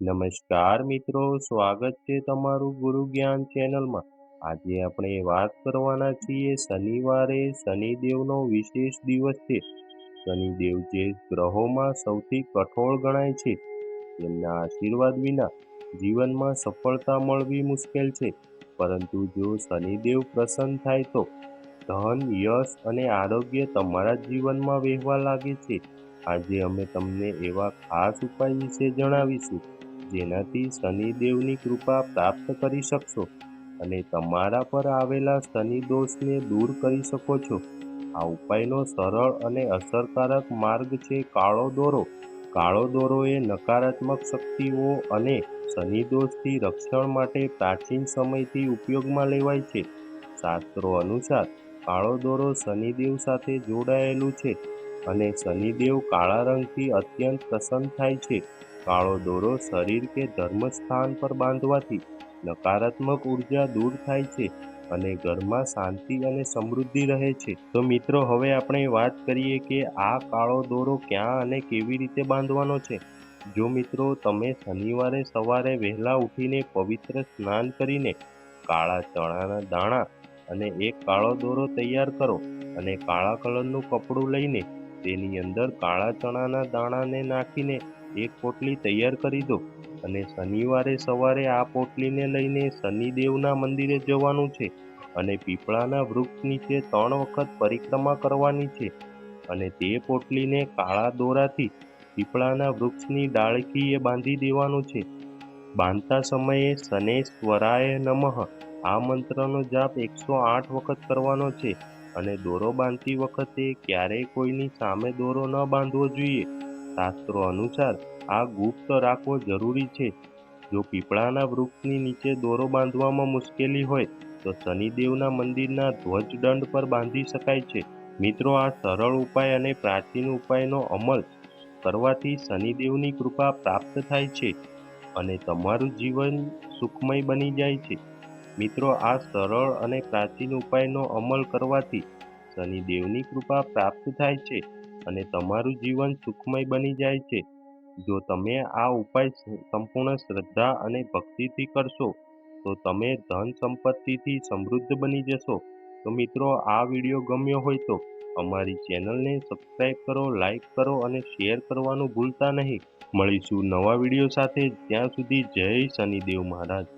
નમસ્કાર મિત્રો, સ્વાગત છે તમારું ગુરુ જ્ઞાન ચેનલમાં। આજે આપણે વાત કરવાના છીએ શનિવારે શનિદેવનો વિશેષ દિવસ છે। શનિદેવ જે ગ્રહોમાં સૌથી કઠોળ ગણાય છે, તેમના આશીર્વાદ વિના જીવનમાં સફળતા મળવી મુશ્કેલ છે। પરંતુ જો શનિદેવ પ્રસન્ન થાય તો ધન, યશ અને આરોગ્ય તમારા જીવનમાં વહેવા લાગે છે। આજે અમે તમને એવા ખાસ ઉપાય વિશે જણાવીશું જેનાથી શનિદેવની કૃપા પ્રાપ્ત કરી શકશો અને તમારા પર આવેલા શનિ દોષને દૂર કરી શકો છો। આ ઉપાયનો સરળ અને અસરકારક માર્ગ છે કાળો દોરો। કાળો દોરો એ નકારાત્મક શક્તિઓ અને શનિ દોષથી રક્ષણ માટે પ્રાચીન સમયથી ઉપયોગમાં લેવાય છે। શાસ્ત્રો અનુસાર કાળો દોરો શનિદેવ સાથે જોડાયેલું છે અને શનિદેવ કાળા રંગથી અત્યંત પ્રસન્ન થાય છે। કાળો દોરો શરીર કે ધર્મસ્થાન પર બાંધવાથી નકારાત્મક ઉર્જા દૂર થાય છે અને ઘરમાં શાંતિ અને સમૃદ્ધિ રહે છે। તો મિત્રો, હવે આપણે વાત કરીએ કે આ કાળો દોરો ક્યાં અને કેવી રીતે બાંધવાનો છે। જો મિત્રો તમે શનિવારે સવારે વહેલા ઉઠીને પવિત્ર સ્નાન કરીને કાળા ચણાના દાણા અને એક કાળો દોરો તૈયાર કરો અને કાળા કલરનું કપડું લઈને તેની અંદર કાળા ચણાના દાણાને નાખીને એક પોટલી તૈયાર કરી દો અને શનિવારે સવારે આ પોટલીને લઈને શનિદેવના મંદિરે જવાનું છે અને પીપળાના વૃક્ષ નીચે 3 વખત પરિક્રમા કરવાની છે અને તે પોટલીને કાળા દોરાથી પીપળાના વૃક્ષની ડાળખીએ બાંધી દેવાનું છે। બાંધતા સમયે શનૈશ્વરાય નમઃ આ મંત્રનો જાપ 108 વખત કરવાનો છે અને દોરો બાંધતી વખતે ક્યારેય કોઈની સામે દોરો ન બાંધવો જોઈએ। શાસ્ત્રો અનુસાર આ ગુપ્ત રાખવો જરૂરી છે। જો પીપળાના વૃક્ષની નીચે દોરો બાંધવામાં મુશ્કેલી હોય તો શનિદેવના મંદિરના ધ્વજદંડ પર બાંધી શકાય છે। મિત્રો, આ સરળ ઉપાય અને પ્રાચીન ઉપાયનો અમલ કરવાથી શનિદેવની કૃપા પ્રાપ્ત થાય છે અને તમારું જીવન સુખમય બની જાય છે। મિત્રો, આ સરળ અને પ્રાચીન ઉપાયનો અમલ કરવાથી શનિદેવની કૃપા પ્રાપ્ત થાય છે અને તમારું જીવન સુખમય બની જાય છે। જો તમે આ ઉપાય સંપૂર્ણ શ્રદ્ધા અને ભક્તિથી કરશો તો તમે ધન સંપત્તિથી સમૃદ્ધ બની જશો। તો મિત્રો, આ વિડીયો ગમ્યો હોય તો અમારી ચેનલને સબસ્ક્રાઇબ કરો, લાઈક કરો અને શેર કરવાનું ભૂલતા નહીં। મળીશું નવા વિડીયો સાથે, ત્યાં સુધી જય શનિદેવ મહારાજ।